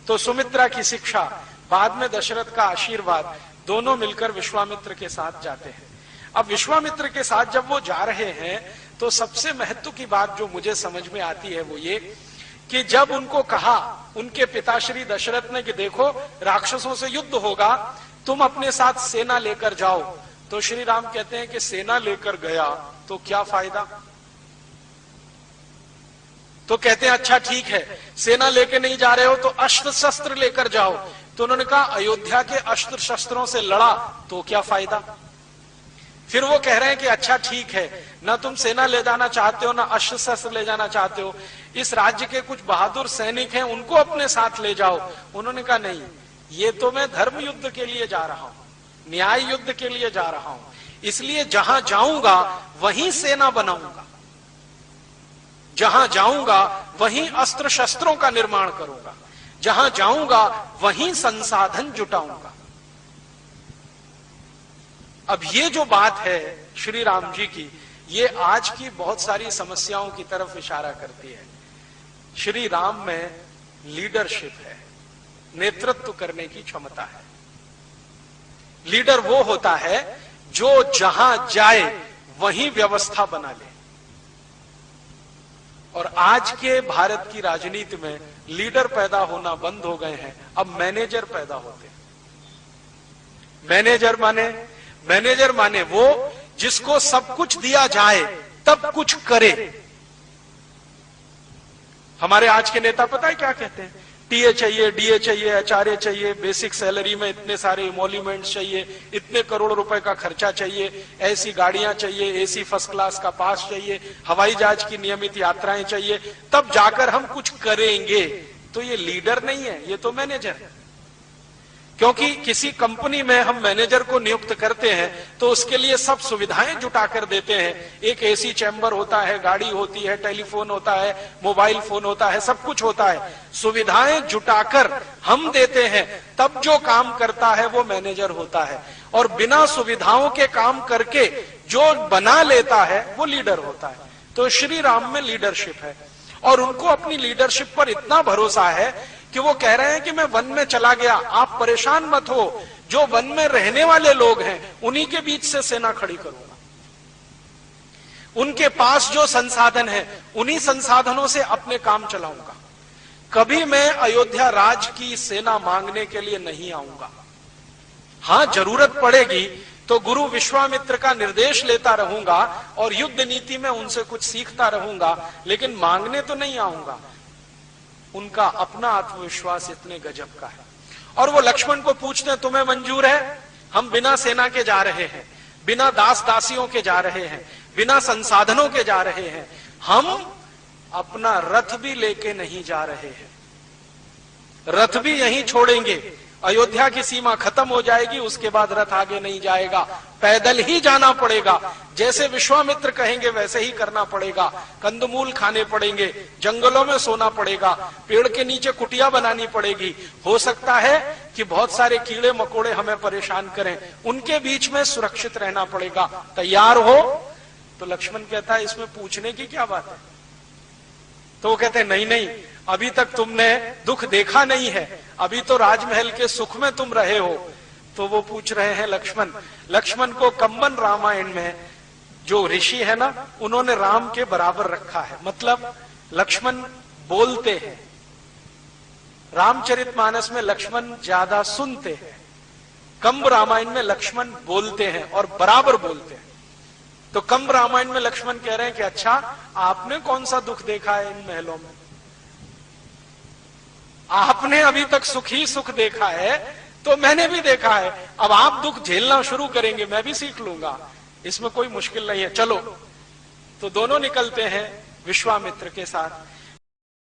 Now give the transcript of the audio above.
तो सुमित्रा की शिक्षा, बाद में दशरथ का आशीर्वाद, दोनों मिलकर विश्वामित्र के साथ जाते हैं। अब विश्वामित्र के साथ जब वो जा रहे हैं तो सबसे महत्व की बात जो मुझे समझ में आती है वो ये कि जब उनको कहा उनके पिताश्री दशरथ ने कि देखो राक्षसों से युद्ध होगा, तुम अपने साथ सेना लेकर जाओ, तो श्री राम कहते हैं कि सेना लेकर गया तो क्या फायदा। तो कहते हैं अच्छा ठीक है, सेना लेके नहीं जा रहे हो तो अस्त्र शस्त्र लेकर जाओ। तो उन्होंने कहा अयोध्या के अस्त्र शस्त्रों से लड़ा तो क्या फायदा। फिर वो कह रहे हैं कि अच्छा ठीक है, ना तुम सेना ले जाना चाहते हो ना अस्त्र शस्त्र ले जाना चाहते हो, इस राज्य के कुछ बहादुर सैनिक हैं उनको अपने साथ ले जाओ। उन्होंने कहा नहीं, ये तो मैं धर्म युद्ध के लिए जा रहा हूं, न्याय युद्ध के लिए जा रहा हूं, इसलिए जहां जाऊंगा वहीं सेना बनाऊंगा, जहां जाऊंगा वहीं अस्त्र शस्त्रों का निर्माण करूंगा, जहां जाऊंगा वहीं संसाधन जुटाऊंगा। अब ये जो बात है श्री राम जी की, ये आज की बहुत सारी समस्याओं की तरफ इशारा करती है। श्री राम में लीडरशिप है, नेतृत्व करने की क्षमता है। लीडर वो होता है जो जहां जाए वहीं व्यवस्था बना ले। और आज के भारत की राजनीति में लीडर पैदा होना बंद हो गए हैं, अब मैनेजर पैदा होते हैं। मैनेजर माने वो जिसको सब कुछ दिया जाए तब कुछ करे। हमारे आज के नेता पता है क्या कहते हैं, टीए चाहिए, डीए चाहिए, एचआरए चाहिए, बेसिक सैलरी में इतने सारे इमोल्यूमेंट्स चाहिए, इतने करोड़ रुपए का खर्चा चाहिए, ऐसी गाड़ियां चाहिए, एसी फर्स्ट क्लास का पास चाहिए, हवाई जहाज की नियमित यात्राएं चाहिए, तब जाकर हम कुछ करेंगे। तो ये लीडर नहीं है, ये तो मैनेजर है। क्योंकि किसी कंपनी में हम मैनेजर को नियुक्त करते हैं तो उसके लिए सब सुविधाएं जुटा कर देते हैं। एक एसी चैम्बर होता है, गाड़ी होती है, टेलीफोन होता है, मोबाइल फोन होता है, सब कुछ होता है। सुविधाएं जुटाकर हम देते हैं, तब जो काम करता है वो मैनेजर होता है। और बिना सुविधाओं के काम करके जो बना लेता है वो लीडर होता है। तो श्री राम में लीडरशिप है और उनको अपनी लीडरशिप पर इतना भरोसा है कि वो कह रहे हैं कि मैं वन में चला गया, आप परेशान मत हो, जो वन में रहने वाले लोग हैं उन्हीं के बीच से सेना खड़ी करूंगा, उनके पास जो संसाधन है उन्हीं संसाधनों से अपने काम चलाऊंगा। कभी मैं अयोध्या राज की सेना मांगने के लिए नहीं आऊंगा। हां, जरूरत पड़ेगी तो गुरु विश्वामित्र का निर्देश लेता रहूंगा और युद्ध नीति में उनसे कुछ सीखता रहूंगा, लेकिन मांगने तो नहीं आऊंगा। उनका अपना आत्मविश्वास इतने गजब का है। और वो लक्ष्मण को पूछते हैं, तुम्हें मंजूर है? हम बिना सेना के जा रहे हैं, बिना दास दासियों के जा रहे हैं, बिना संसाधनों के जा रहे हैं, हम अपना रथ भी लेके नहीं जा रहे हैं, रथ भी यहीं छोड़ेंगे। अयोध्या की सीमा खत्म हो जाएगी, उसके बाद रथ आगे नहीं जाएगा, पैदल ही जाना पड़ेगा। जैसे विश्वामित्र कहेंगे वैसे ही करना पड़ेगा। कंदमूल खाने पड़ेंगे, जंगलों में सोना पड़ेगा, पेड़ के नीचे कुटिया बनानी पड़ेगी। हो सकता है कि बहुत सारे कीड़े मकोड़े हमें परेशान करें, उनके बीच में सुरक्षित रहना पड़ेगा। तैयार हो? तो लक्ष्मण कहता है इसमें पूछने की क्या बात है। तो वो कहते हैं नहीं नहीं, अभी तक तुमने दुख देखा नहीं है, अभी तो राजमहल के सुख में तुम रहे हो। तो वो पूछ रहे हैं लक्ष्मण को कम्बन रामायण में जो ऋषि है ना, उन्होंने राम के बराबर रखा है। मतलब लक्ष्मण बोलते हैं, रामचरितमानस में लक्ष्मण ज्यादा सुनते हैं, कंब रामायण में लक्ष्मण बोलते हैं और बराबर बोलते हैं। तो कंब रामायण में लक्ष्मण कह रहे हैं कि अच्छा, आपने कौन सा दुख देखा है इन महलों में? आपने अभी तक सुख ही सुख देखा है, तो मैंने भी देखा है। अब आप दुख झेलना शुरू करेंगे, मैं भी सीख लूंगा, इसमें कोई मुश्किल नहीं है, चलो। तो दोनों निकलते हैं विश्वामित्र के साथ।